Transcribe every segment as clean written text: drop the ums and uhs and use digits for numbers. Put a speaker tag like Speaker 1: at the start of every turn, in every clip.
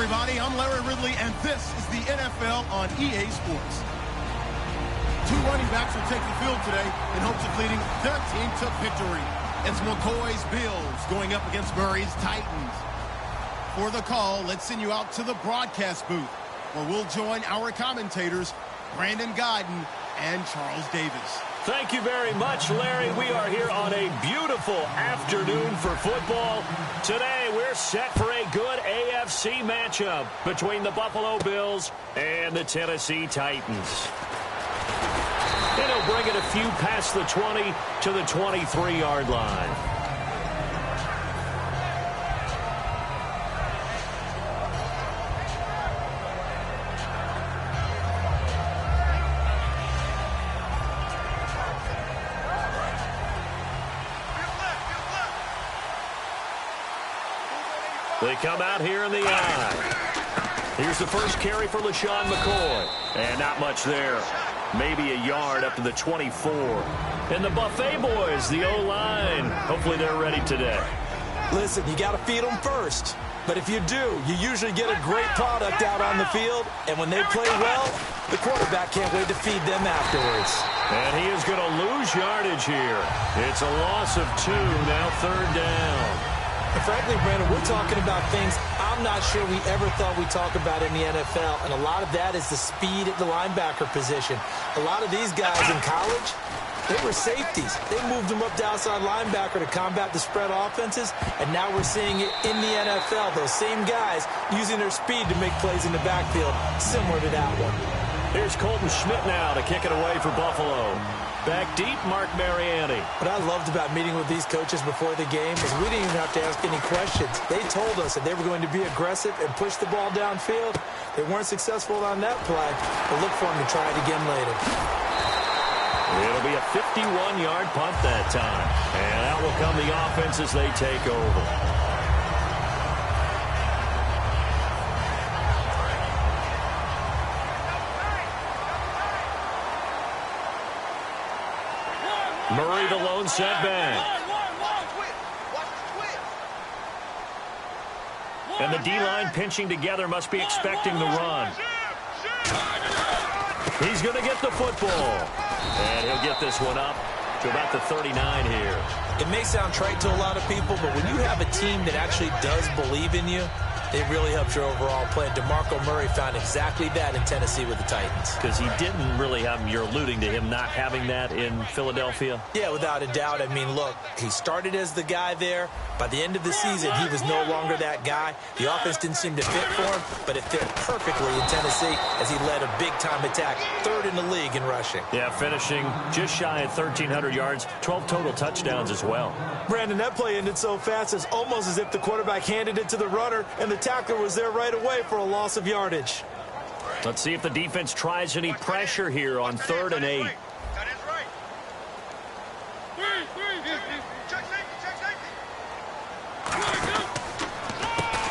Speaker 1: everybody. I'm Larry Ridley, and this is the NFL on EA Sports. Two running backs will take the field today in hopes of leading their team to victory. It's McCoy's Bills going up against Murray's Titans. For the call, let's send you out to the broadcast booth, where we'll join our commentators, Brandon Godden and Charles Davis.
Speaker 2: Thank you very much, Larry. We are here on a beautiful afternoon for football. Today, we're set for a good AFC matchup between the Buffalo Bills and the Tennessee Titans. And he'll bring it a few past the 20 to the 23-yard line. They come out here in the eye. Here's the first carry for LaShawn McCoy. And not much there. Maybe a yard up to the 24. And the Buffet boys, the O-line. Hopefully they're ready today.
Speaker 3: Listen, you got to feed them first. But if you do, you usually get a great product out on the field. And when they play well, the quarterback can't wait to feed them afterwards.
Speaker 2: And he is going to lose yardage here. It's a loss of 2, now third down.
Speaker 3: And frankly, Brandon, we're talking about things I'm not sure we ever thought we'd talk about in the NFL, and a lot of that is the speed at the linebacker position. A lot of these guys in college, they were safeties. They moved them up to outside linebacker to combat the spread offenses, and now we're seeing it in the NFL. Those same guys using their speed to make plays in the backfield, similar to that one.
Speaker 2: Here's Colton Schmidt now to kick it away for Buffalo. Back deep, Mark Mariani.
Speaker 3: What I loved about meeting with these coaches before the game is we didn't even have to ask any questions. They told us that they were going to be aggressive and push the ball downfield. They weren't successful on that play, but look for them to try it again later.
Speaker 2: It'll be a 51-yard punt that time. And out will come the offense as they take over. Murray the lone setback. And the D-line pinching together must be expecting the run. He's going to get the football. And he'll get this one up to about the 39 here.
Speaker 3: It may sound trite to a lot of people, but when you have a team that actually does believe in you, it really helps your overall play. DeMarco Murray found exactly that in Tennessee with the Titans.
Speaker 2: Because he didn't really have, you're alluding to him not having that in Philadelphia?
Speaker 3: Yeah, without a doubt. I mean, look, he started as the guy there. By the end of the season, he was no longer that guy. The offense didn't seem to fit for him, but it fit perfectly in Tennessee as he led a big-time attack, third in the league in rushing.
Speaker 2: Yeah, finishing just shy of 1,300 yards, 12 total touchdowns as well.
Speaker 3: Brandon, that play ended so fast, it's almost as if the quarterback handed it to the runner, and the tackler was there right away for a loss of yardage.
Speaker 2: Let's see if the defense tries any pressure here on 3rd and 8.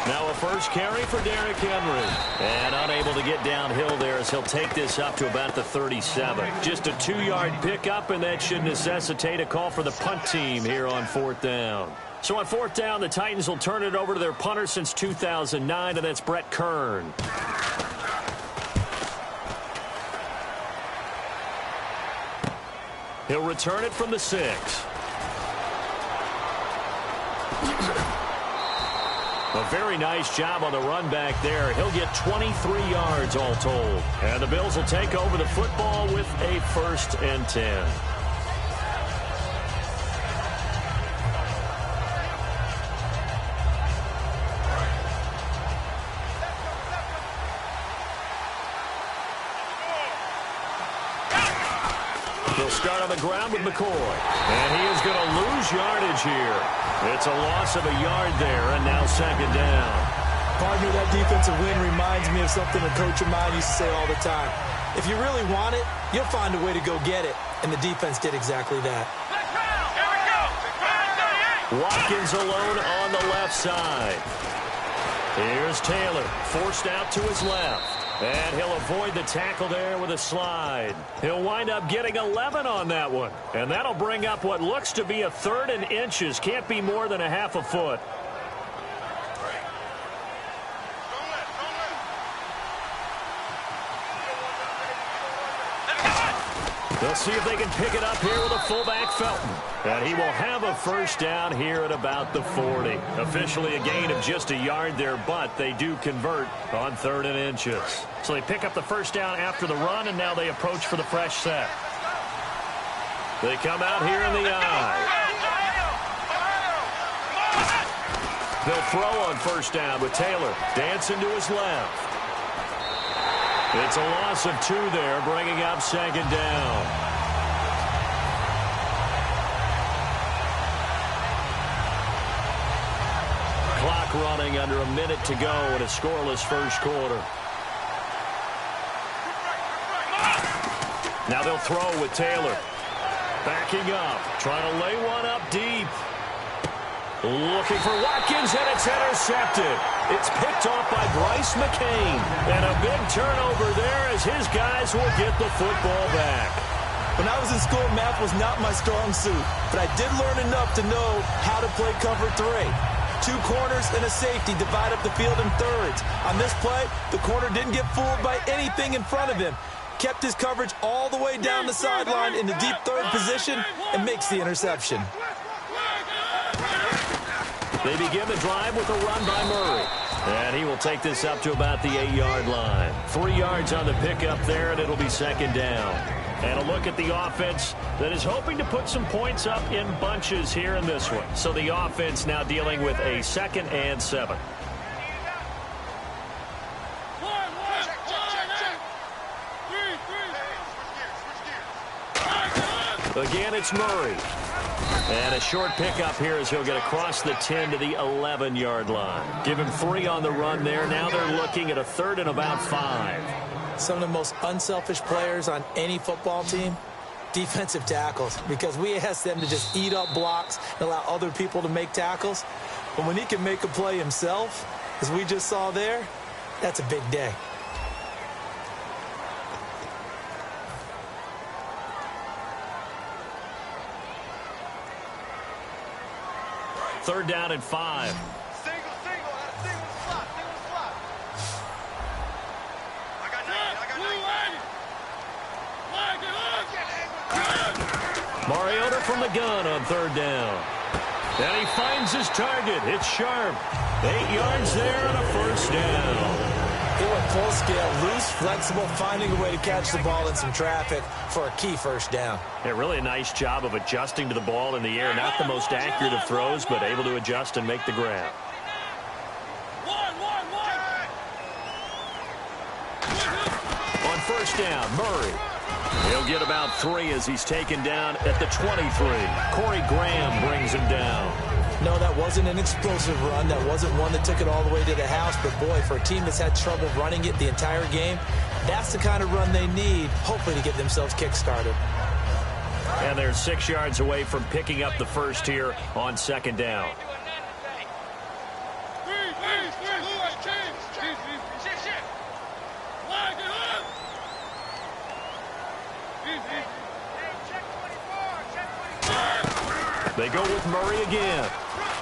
Speaker 2: Now a first carry for Derrick Henry. And unable to get downhill there as he'll take this up to about the 37. Just a 2-yard pickup, and that should necessitate a call for the punt team here on 4th down. So on 4th down, the Titans will turn it over to their punter since 2009, and that's Brett Kern. He'll return it from the 6. A very nice job on the run back there. He'll get 23 yards all told. And the Bills will take over the football with a 1st and 10. They'll start on the ground with McCoy. And he is going to lose yardage here. It's a loss of a yard there, and now 2nd down.
Speaker 3: Partner, that defensive win reminds me of something a coach of mine used to say all the time. If you really want it, you'll find a way to go get it. And the defense did exactly that.
Speaker 2: Watkins alone on the left side. Here's Taylor, forced out to his left. And he'll avoid the tackle there with a slide. He'll wind up getting 11 on that one. And that'll bring up what looks to be a 3rd and inches. Can't be more than a half a foot. They'll see if they can pick it up here with a fullback Felton. And he will have a first down here at about the 40. Officially a gain of just a yard there, but they do convert on 3rd and inches. So they pick up the first down after the run, and now they approach for the fresh set. They come out here in the eye. They'll throw on first down with Taylor dancing to his left. It's a loss of 2 there, bringing up 2nd down. Clock running under a minute to go in a scoreless first quarter. Now they'll throw with Taylor. Backing up, trying to lay one up deep. Looking for Watkins, and it's intercepted. It's picked off by Bryce McCain. And a big turnover there as his guys will get the football back.
Speaker 3: When I was in school, math was not my strong suit, but I did learn enough to know how to play cover 3. 2 corners and a safety divide up the field in thirds. On this play, the corner didn't get fooled by anything in front of him. Kept his coverage all the way down the sideline in the deep third position and makes the interception.
Speaker 2: They begin the drive with a run by Murray. And he will take this up to about the 8-yard line. 3 yards on the pickup there, and it'll be 2nd down. And a look at the offense that is hoping to put some points up in bunches here in this one. So the offense now dealing with a 2nd and 7. Again, it's Murray. And a short pickup here as he'll get across the 10 to the 11-yard line. Give him 3 on the run there. Now they're looking at a 3rd and about 5.
Speaker 3: Some of the most unselfish players on any football team, defensive tackles, because we ask them to just eat up blocks and allow other people to make tackles. But when he can make a play himself, as we just saw there, that's a big day.
Speaker 2: Third down and 5.
Speaker 4: Single slot. I got 90.
Speaker 2: Mariota from the gun on 3rd down. And he finds his target. It's Sharp. 8 yards there and a first down.
Speaker 3: He went full scale, loose, flexible, finding a way to catch the ball in some traffic for a key first down.
Speaker 2: Yeah, really a nice job of adjusting to the ball in the air. Not the most accurate of throws, but able to adjust and make the grab. On first down, Murray. He'll get about 3 as he's taken down at the 23. Corey Graham brings him down.
Speaker 3: No, that wasn't an explosive run. That wasn't one that took it all the way to the house. But, boy, for a team that's had trouble running it the entire game, that's the kind of run they need, hopefully, to get themselves kick-started.
Speaker 2: And they're 6 yards away from picking up the first here on 2nd down. They go with Murray again.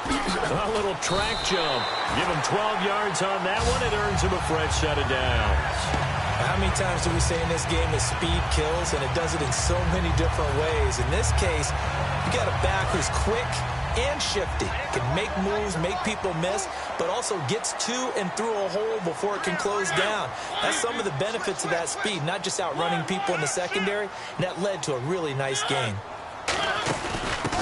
Speaker 2: A little track jump. Give him 12 yards on that one. It earns him a fresh set of downs.
Speaker 3: How many times do we say in this game that speed kills, and it does it in so many different ways? In this case, you got a back who's quick and shifty. Can make moves, make people miss, but also gets to and through a hole before it can close down. That's some of the benefits of that speed, not just outrunning people in the secondary, and that led to a really nice game.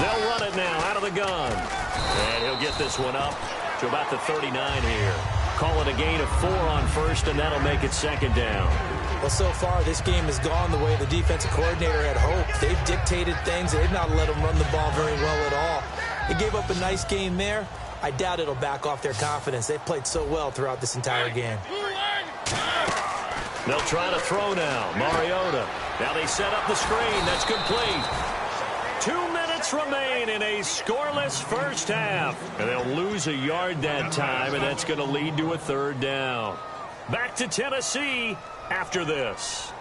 Speaker 2: They'll run it now out of the gun. And he'll get this one up to about the 39 here. Call it a gain of 4 on first, and that'll make it 2nd down.
Speaker 3: Well, so far, this game has gone the way the defensive coordinator had hoped. They've dictated things. They've not let them run the ball very well at all. They gave up a nice game there. I doubt it'll back off their confidence. They've played so well throughout this entire game.
Speaker 2: They'll try to throw now. Mariota. Now they set up the screen. That's complete. 2 minutes remain in a scoreless first half. And they'll lose a yard that time, and that's going to lead to a 3rd down. Back to Tennessee after this.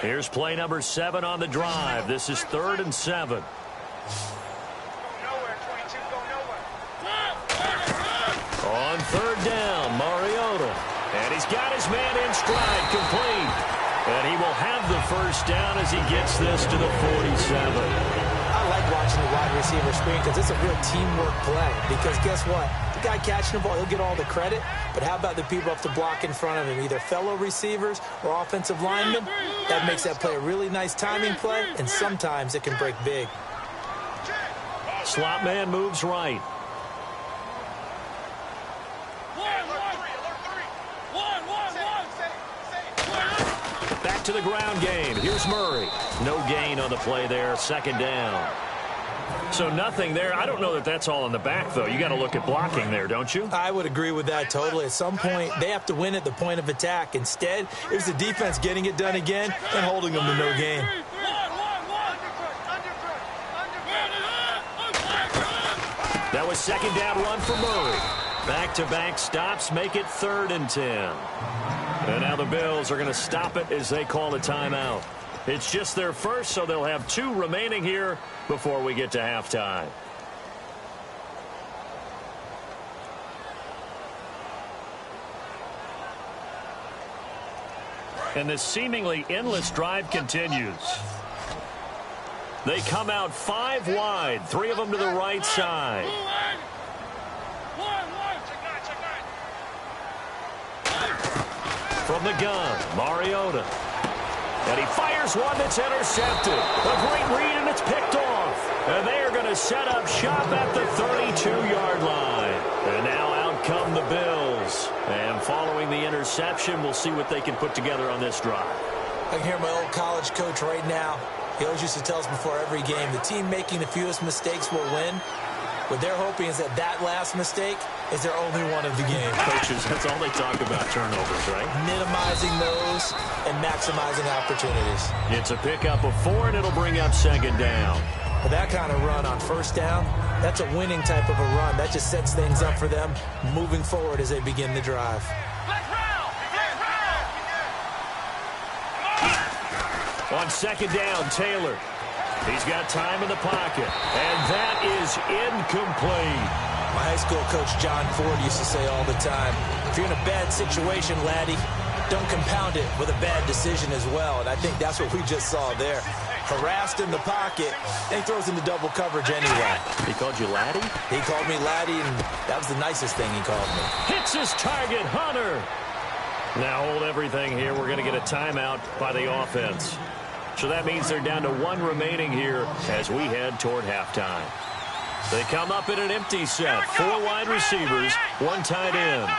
Speaker 2: Here's play number 7 on the drive. This is 3rd and 7.
Speaker 4: Nowhere, 22, go nowhere.
Speaker 2: third down, Mariota. And he's got his man in stride, complete. And he will have the first down as he gets this to the 47.
Speaker 3: I like watching the wide receiver screen because it's a real teamwork play. Because guess what? The guy catching the ball, he'll get all the credit. But how about the people up to block in front of him, either fellow receivers or offensive linemen? That makes that play a really nice timing play, and sometimes it can break big.
Speaker 2: Slot man moves right. Back to the ground game. Here's Murray. No gain on the play there. Second down. So nothing there. I don't know that that's all in the back, though. You got to look at blocking there, don't you?
Speaker 3: I would agree with that totally. At some point, they have to win at the point of attack. Instead, it was the defense getting it done again and holding them to no gain.
Speaker 2: That was second down run for Murray. Back-to-back stops make it 3rd and 10. And now the Bills are going to stop it as they call a timeout. It's just their first, so they'll have 2 remaining here before we get to halftime. And this seemingly endless drive continues. They come out 5 wide, 3 of them to the right side. From the gun, Mariota. And he fires one that's intercepted. A great read, and it's picked off. And they are going to set up shop at the 32-yard line. And now out come the Bills. And following the interception, we'll see what they can put together on this drive.
Speaker 3: I can hear my old college coach right now. He always used to tell us before every game, the team making the fewest mistakes will win. What they're hoping is that that last mistake is their only one of the game.
Speaker 2: Coaches, that's all they talk about, turnovers, right?
Speaker 3: Minimizing those and maximizing opportunities.
Speaker 2: It's a pickup of 4, and it'll bring up second down.
Speaker 3: But that kind of run on first down, that's a winning type of a run. That just sets things up for them moving forward as they begin the drive.
Speaker 2: On second down, Taylor. He's got time in the pocket, and that is incomplete.
Speaker 3: My high school coach, John Ford, used to say all the time, if you're in a bad situation, laddie, don't compound it with a bad decision as well. And I think that's what we just saw there. Harassed in the pocket, and he throws into double coverage anyway.
Speaker 2: He called you laddie?
Speaker 3: He called me laddie, and that was the nicest thing he called me.
Speaker 2: Hits his target, Hunter. Now hold everything here. We're going to get a timeout by the offense. So that means they're down to 1 remaining here as we head toward halftime. They come up in an empty set. 4 wide receivers, 1 tight end.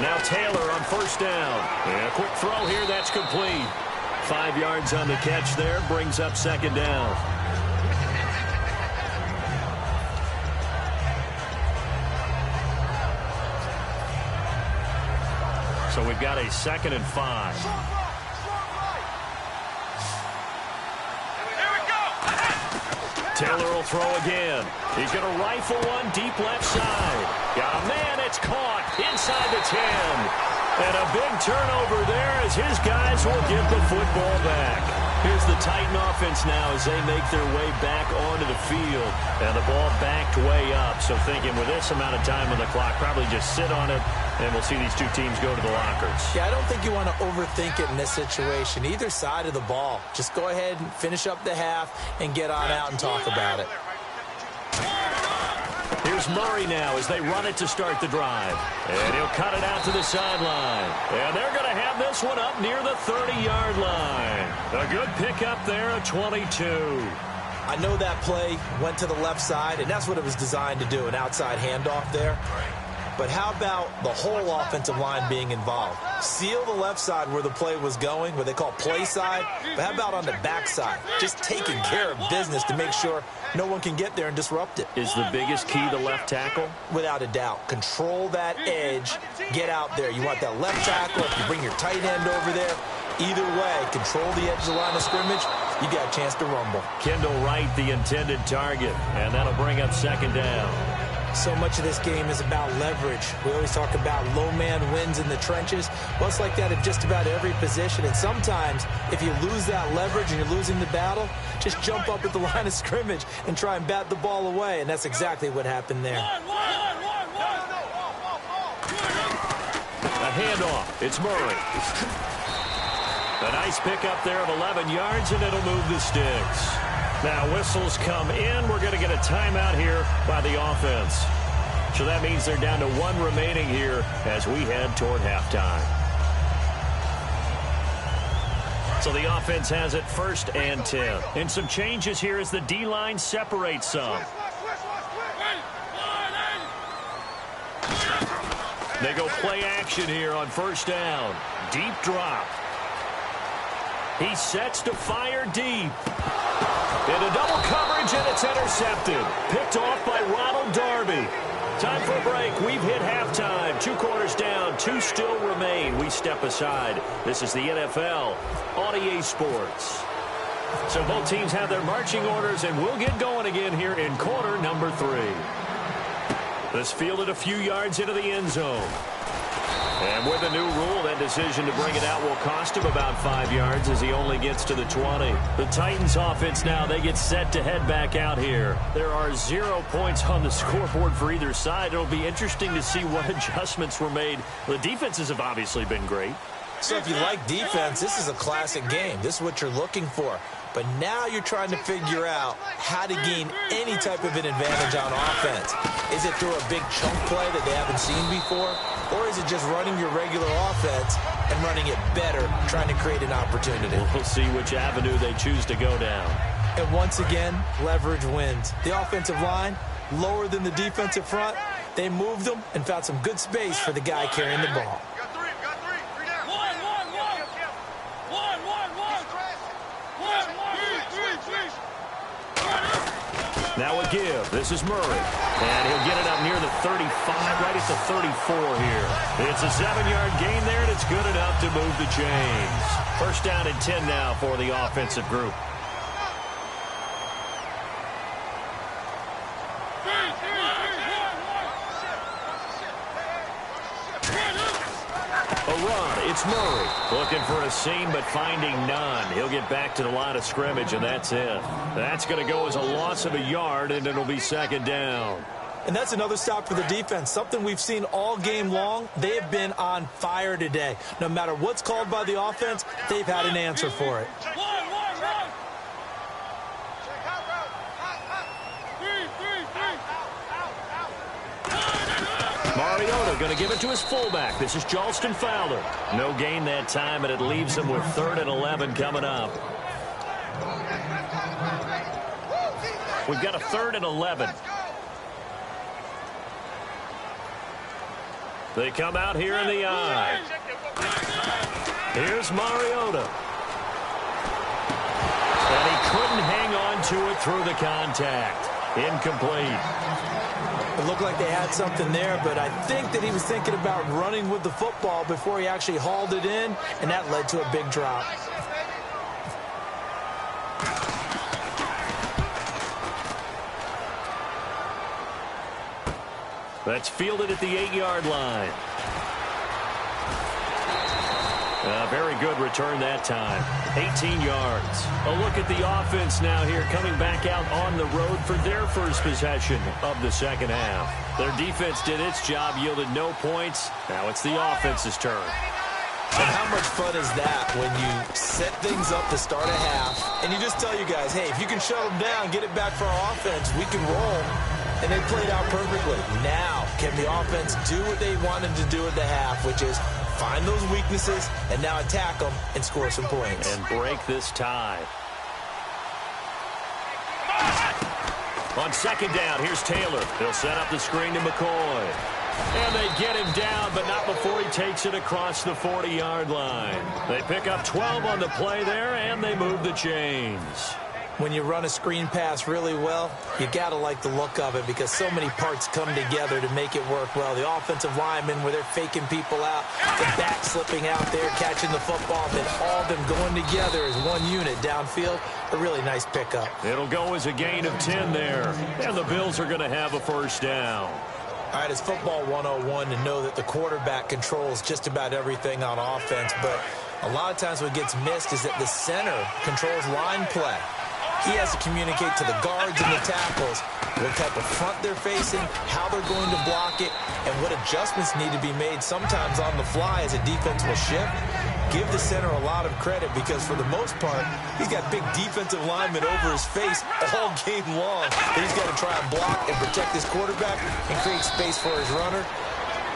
Speaker 2: Now Taylor on first down. And a quick throw here, that's complete. 5 yards on the catch there, brings up second down. So we've got a 2nd and 5. Taylor will throw again. He's going to rifle one deep left side. Got a man, it's caught inside the 10. And a big turnover there as his guys will get the football back. Here's the Titan offense now as they make their way back onto the field. And the ball backed way up. So thinking with this amount of time on the clock, probably just sit on it, and we'll see these 2 teams go to the lockers.
Speaker 3: Yeah, I don't think you want to overthink it in this situation. Either side of the ball. Just go ahead and finish up the half and get on out and talk about it.
Speaker 2: Here's Murray now as they run it to start the drive. And he'll cut it out to the sideline. And they're going to have this one up near the 30-yard line. A good pickup there at 22.
Speaker 3: I know that play went to the left side, and that's what it was designed to do, an outside handoff there. But how about the whole offensive line being involved? Seal the left side where the play was going, what they call play side. But how about on the back side? Just taking care of business to make sure no one can get there and disrupt it.
Speaker 2: Is the biggest key the left tackle?
Speaker 3: Without a doubt. Control that edge. Get out there. You want that left tackle. If you bring your tight end over there, either way, control the edge of the line of scrimmage, you got a chance to rumble.
Speaker 2: Kendall Wright, the intended target, and that'll bring up second down.
Speaker 3: So much of this game is about leverage. We always talk about low man wins in the trenches. Well, it's like that in just about every position. And sometimes, if you lose that leverage and you're losing the battle, just jump up at the line of scrimmage and try and bat the ball away. And that's exactly what happened there.
Speaker 2: A handoff. It's Murray. A nice pickup there of 11 yards, and it'll move the sticks. Now whistles come in. We're going to get a timeout here by the offense. So that means they're down to 1 remaining here as we head toward halftime. So the offense has it 1st and 10. And some changes here as the D-line separates some. They go play action here on 1st down. Deep drop. He sets to fire deep. Into double coverage, and it's intercepted. Picked off by Ronald Darby. Time for a break. We've hit halftime. 2 quarters down. 2 still remain. We step aside. This is the NFL on EA Sports. So both teams have their marching orders, and we'll get going again here in quarter number 3. This fielded a few yards into the end zone. And with a new rule, that decision to bring it out will cost him about 5 yards as he only gets to the 20. The Titans offense now, they get set to head back out here. There are 0 points on the scoreboard for either side. It'll be interesting to see what adjustments were made. The defenses have obviously been great.
Speaker 3: So if you like defense, this is a classic game. This is what you're looking for. But now you're trying to figure out how to gain any type of an advantage on offense. Is it through a big chunk play that they haven't seen before? Or is it just running your regular offense and running it better, trying to create an opportunity?
Speaker 2: We'll see which avenue they choose to go down.
Speaker 3: And once again, leverage wins. The offensive line, lower than the defensive front. They moved them and found some good space for the guy carrying the ball.
Speaker 2: Now a give. This is Murray. And he'll get it up near the 35, right at the 34 here. It's a 7-yard gain there, and it's good enough to move the chains. 1st down and 10 now for the offensive group. A run. It's Murray. Looking for a seam, but finding none. He'll get back to the line of scrimmage, and that's it. That's going to go as a loss of a yard, and it'll be 2nd down.
Speaker 3: And that's another stop for the defense, something we've seen all game long. They have been on fire today. No matter what's called by the offense, they've had an answer for it.
Speaker 2: Mariota going to give it to his fullback. This is Jalston Fowler. No gain that time, and it leaves him with 3rd and 11 coming up. We've got a 3rd and 11. They come out here in the eye. Here's Mariota. And he couldn't hang on to it through the contact. Incomplete.
Speaker 3: It looked like they had something there, but I think that he was thinking about running with the football before he actually hauled it in, and that led to a big drop.
Speaker 2: That's fielded at the 8-yard line. A very good return that time. 18 yards. A look at the offense now here, coming back out on the road for their first possession of the 2nd half. Their defense did its job, yielded no points. Now it's the offense's turn.
Speaker 3: And how much fun is that when you set things up to start a half, and you just tell you guys, hey, if you can shut them down, get it back for our offense, we can roll. And they played out perfectly. Now, can the offense do what they wanted to do at the half, which is find those weaknesses and now attack them and score some points.
Speaker 2: And break this tie. On 2nd down, here's Taylor. He'll set up the screen to McCoy. And they get him down, but not before he takes it across the 40-yard line. They pick up 12 on the play there, and they move the chains.
Speaker 3: When you run a screen pass really well, you got to like the look of it because so many parts come together to make it work well. The offensive linemen, where they're faking people out, the back slipping out there, catching the football, then all of them going together as one unit downfield. A really nice pickup.
Speaker 2: It'll go as a gain of 10 there, and the Bills are going to have a first down.
Speaker 3: All right, it's football 101 to know that the quarterback controls just about everything on offense, but a lot of times what gets missed is that the center controls line play. He has to communicate to the guards and the tackles what type of front they're facing, how they're going to block it, and what adjustments need to be made sometimes on the fly as a defense will shift. Give the center a lot of credit because for the most part, he's got big defensive linemen over his face all game long. And he's got to try and block and protect his quarterback and create space for his runner.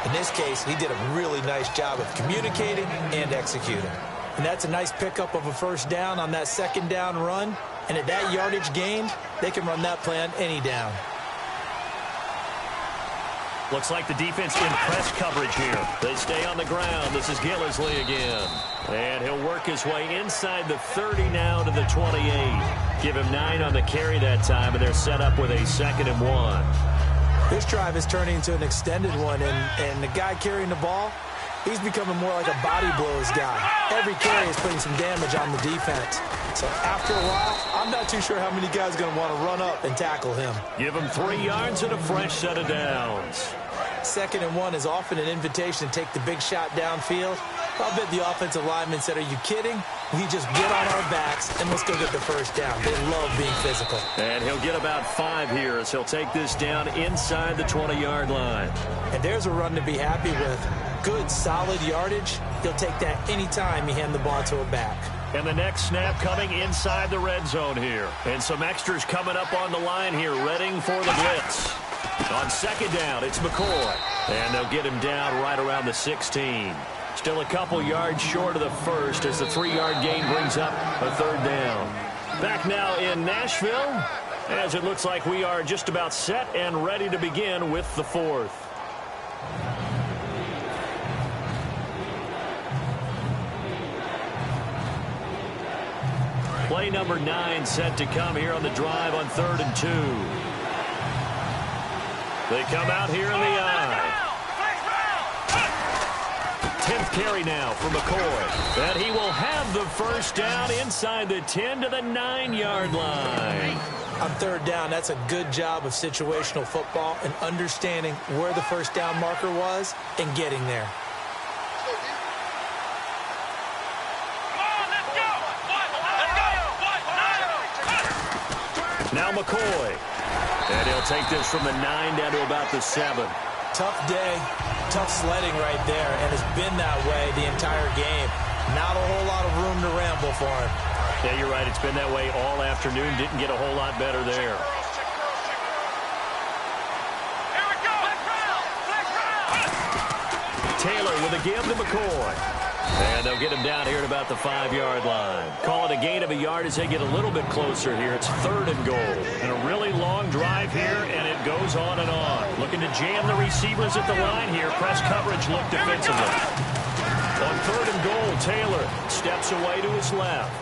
Speaker 3: In this case, he did a really nice job of communicating and executing. And that's a nice pickup of a first down on that second down run. And at that yardage gained, they can run that play on any down.
Speaker 2: Looks like the defense in press coverage here. They stay on the ground. This is Gillisley again. And he'll work his way inside the 30 now to the 28. Give him 9 on the carry that time, and they're set up with a 2nd and 1.
Speaker 3: This drive is turning into an extended one, and the guy carrying the ball, he's becoming more like a body blows guy. Every carry is putting some damage on the defense. So after a while, I'm not too sure how many guys are going to want to run up and tackle him.
Speaker 2: Give him 3 yards and a fresh set of downs.
Speaker 3: 2nd and 1 is often an invitation to take the big shot downfield. I'll bet the offensive linemen said, are you kidding? We just get on our backs and let's go get the first down. They love being physical.
Speaker 2: And he'll get about 5 here as he'll take this down inside the 20-yard line.
Speaker 3: And there's a run to be happy with. Good, solid yardage. He'll take that anytime you hand the ball to a back.
Speaker 2: And the next snap coming inside the red zone here. And some extras coming up on the line here, readying for the blitz. On 2nd down, it's McCoy. And they'll get him down right around the 16. Still a couple yards short of the first as the 3-yard gain brings up a 3rd down. Back now in Nashville, as it looks like we are just about set and ready to begin with the 4th. Play number 9 set to come here on the drive on 3rd and 2. They come out here in the eye. 10th carry now for McCoy. And he will have the first down inside the 10 to the 9-yard line.
Speaker 3: On 3rd down, that's a good job of situational football and understanding where the first down marker was and getting there.
Speaker 2: Now McCoy. And he'll take this from the 9 down to about the 7.
Speaker 3: Tough day, tough sledding right there, and it's been that way the entire game. Not a whole lot of room to ramble for him.
Speaker 2: Yeah, you're right. It's been that way all afternoon. Didn't get a whole lot better there. Taylor with a give to McCoy. And they'll get him down here at about the 5-yard line. Call it a gain of a yard as they get a little bit closer here. It's 3rd and goal. And a really long drive here, and it goes on and on. Looking to jam the receivers at the line here. Press coverage look defensively. On 3rd and goal, Taylor steps away to his left.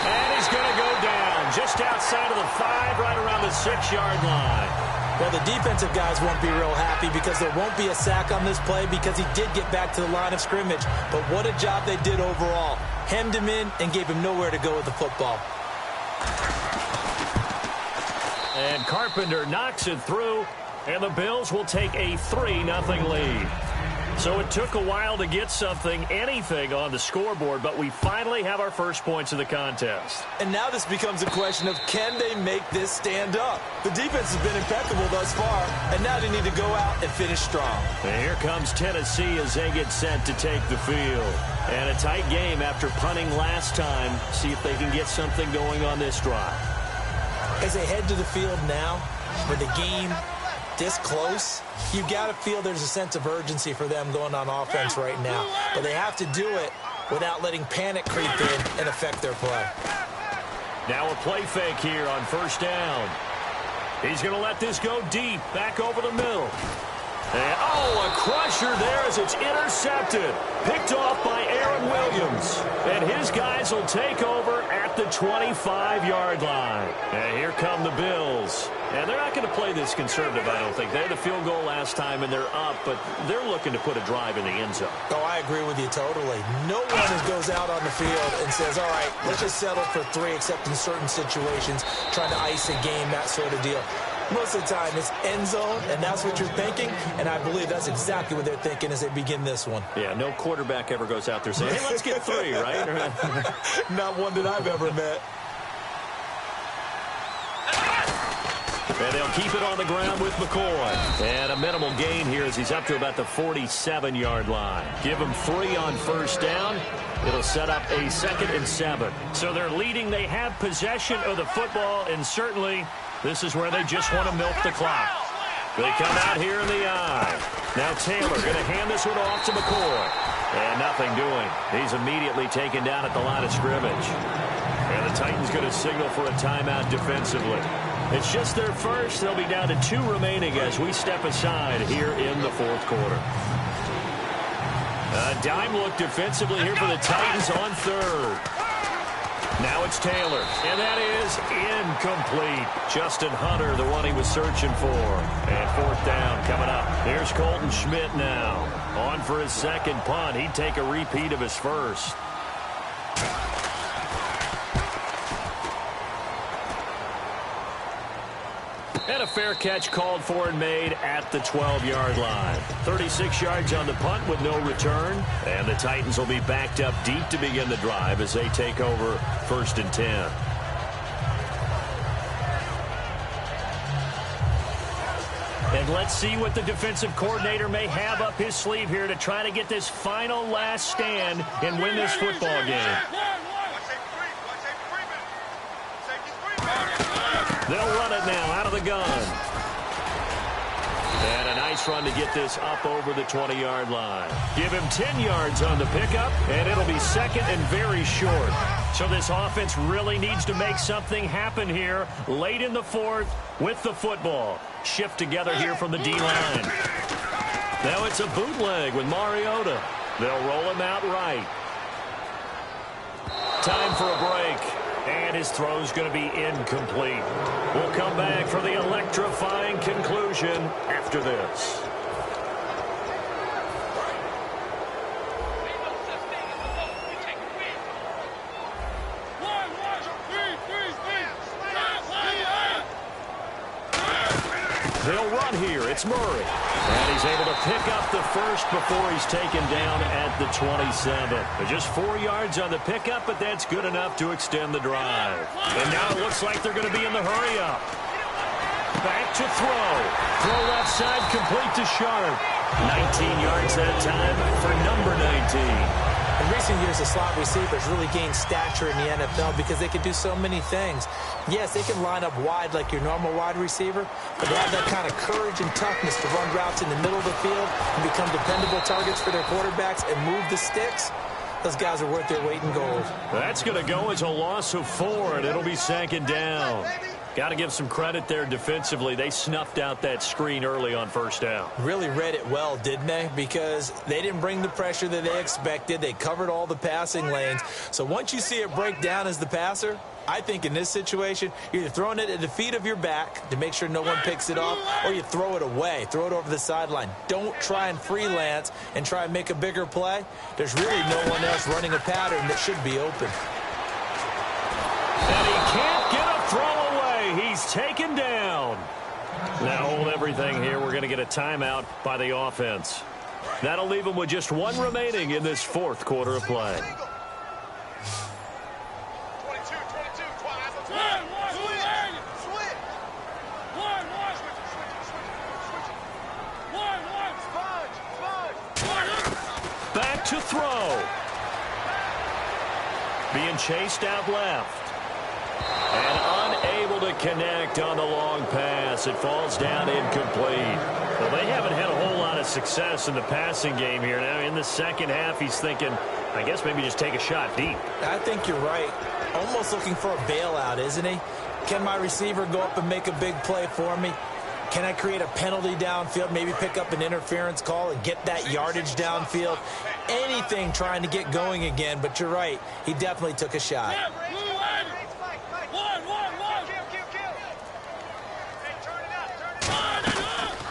Speaker 2: And he's going to go down just outside of the 5, right around the 6-yard line.
Speaker 3: Well, the defensive guys won't be real happy because there won't be a sack on this play because he did get back to the line of scrimmage. But what a job they did overall. Hemmed him in and gave him nowhere to go with the football.
Speaker 2: And Carpenter knocks it through, and the Bills will take a 3-0 lead. So it took a while to get anything on the scoreboard, but we finally have our first points of the contest.
Speaker 3: And now this becomes a question of can they make this stand up? The defense has been impeccable thus far, and now they need to go out and finish strong.
Speaker 2: And here comes Tennessee as they get set to take the field. And a tight game after punting last time. See if they can get something going on this drive.
Speaker 3: As they head to the field now, with the game this close, you got to feel there's a sense of urgency for them going on offense right now. But they have to do it without letting panic creep in and affect their play.
Speaker 2: Now a play fake here on 1st down. He's going to let this go deep, back over the middle. And, a crusher there as it's intercepted. Picked off by Aaron Williams. And his guys will take over at the 25-yard line. And here come the Bills. And they're not going to play this conservative, I don't think. They had a field goal last time, and they're up, but they're looking to put a drive in the end zone.
Speaker 3: Oh, I agree with you totally. No one goes out on the field and says, all right, let's just settle for 3, except in certain situations, trying to ice a game, that sort of deal. Most of the time, it's end zone, and that's what you're thinking, and I believe that's exactly what they're thinking as they begin this one.
Speaker 2: Yeah, no quarterback ever goes out there saying, hey, let's get 3, right?
Speaker 3: Not one that I've ever met.
Speaker 2: And they'll keep it on the ground with McCoy. And a minimal gain here as he's up to about the 47-yard line. Give him 3 on first down. It'll set up a 2nd and 7. So they're leading. They have possession of the football, and certainly this is where they just want to milk the clock. They come out here in the eye. Now Taylor going to hand this one off to McCoy. And nothing doing. He's immediately taken down at the line of scrimmage. And the Titans going to signal for a timeout defensively. It's just their first. They'll be down to 2 remaining as we step aside here in the 4th quarter. A dime look defensively here for the Titans on 3rd. Now it's Taylor, and that is incomplete. Justin Hunter, the one he was searching for. And 4th down coming up. Here's Colton Schmidt now. On for his 2nd punt. He'd take a repeat of his first. And a fair catch called for and made at the 12-yard line. 36 yards on the punt with no return. And the Titans will be backed up deep to begin the drive as they take over 1st and 10. And let's see what the defensive coordinator may have up his sleeve here to try to get this final last stand and win this football game. They'll run it now out of the gun. And a nice run to get this up over the 20-yard line. Give him 10 yards on the pickup, and it'll be 2nd and very short. So this offense really needs to make something happen here late in the 4th with the football. Shift together here from the D-line. Now it's a bootleg with Mariota. They'll roll him out right. Time for a break. And his throw's going to be incomplete. We'll come back for the electrifying conclusion after this. They'll run here. It's Murray. And he's able to pick up the first before he's taken down at the 27. Just 4 yards on the pickup, but that's good enough to extend the drive. And now it looks like they're going to be in the hurry-up. Back to throw. Throw left side, complete to Sharp. 19 yards that time for number 19.
Speaker 3: In recent years, the slot receivers really gained stature in the NFL because they can do so many things. Yes, they can line up wide like your normal wide receiver, but they have that kind of courage and toughness to run routes in the middle of the field and become dependable targets for their quarterbacks and move the sticks. Those guys are worth their weight in gold.
Speaker 2: That's going to go as a loss of 4, and it'll be 2nd down. Got to give some credit there defensively. They snuffed out that screen early on 1st down.
Speaker 3: Really read it well, didn't they? Because they didn't bring the pressure that they expected. They covered all the passing lanes. So once you see it break down as the passer, I think in this situation, you're either throwing it at the feet of your back to make sure no one picks it off, or you throw it away, throw it over the sideline. Don't try and freelance and try and make a bigger play. There's really no one else running a pattern that should be open.
Speaker 2: And he can't get a throw away. He's taken down. Now hold everything here. We're going to get a timeout by the offense. That'll leave them with just 1 remaining in this 4th quarter of play. Back to throw. Being chased out left. And unable to connect on the long pass. It falls down incomplete. Well, they haven't had a whole lot of success in the passing game here. Now, in the 2nd half, he's thinking, I guess maybe just take a shot deep.
Speaker 3: I think you're right. Almost looking for a bailout, isn't he? Can my receiver go up and make a big play for me? Can I create a penalty downfield, maybe pick up an interference call and get that yardage downfield? Anything trying to get going again, but you're right. He definitely took a shot.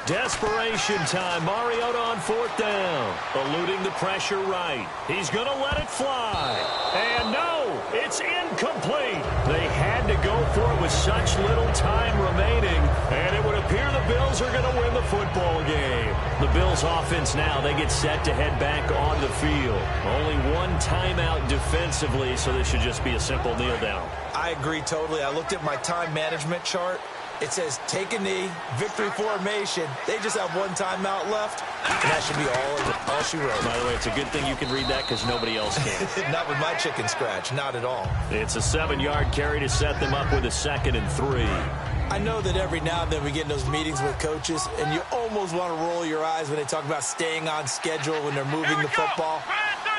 Speaker 2: Desperation time. Mariota on 4th down. Eluding the pressure right. He's going to let it fly. And no, it's incomplete. They had to go for it with such little time remaining. And it would appear the Bills are going to win the football game. The Bills offense now, they get set to head back on the field. Only one timeout defensively, so this should just be a simple kneel down.
Speaker 3: I agree totally. I looked at my time management chart. It says take a knee, victory formation. They just have one timeout left, and that should be all she wrote.
Speaker 2: By the way, it's a good thing you can read that because nobody else can.
Speaker 3: Not with my chicken scratch, not at all.
Speaker 2: It's a 7-yard carry to set them up with a 2nd and 3.
Speaker 3: I know that every now and then we get in those meetings with coaches, and you almost want to roll your eyes when they talk about staying on schedule when they're moving the football.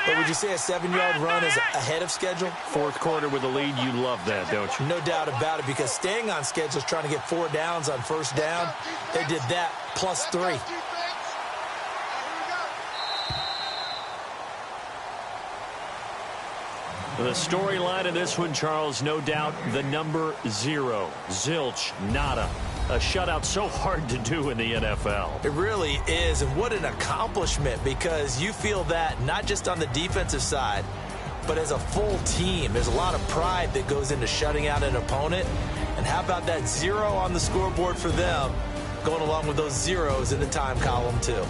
Speaker 3: But would you say a 7-yard run is ahead of schedule?
Speaker 2: 4th quarter with a lead, you love that, don't you?
Speaker 3: No doubt about it, because staying on schedule is trying to get 4 downs on 1st down. They did that plus 3.
Speaker 2: The storyline of this one, Charles, no doubt the number 0. Zilch, nada. A shutout so hard to do in the NFL.
Speaker 3: It really is, and what an accomplishment, because you feel that not just on the defensive side, but as a full team. There's a lot of pride that goes into shutting out an opponent, and how about that 0 on the scoreboard for them, going along with those zeros in the time column too.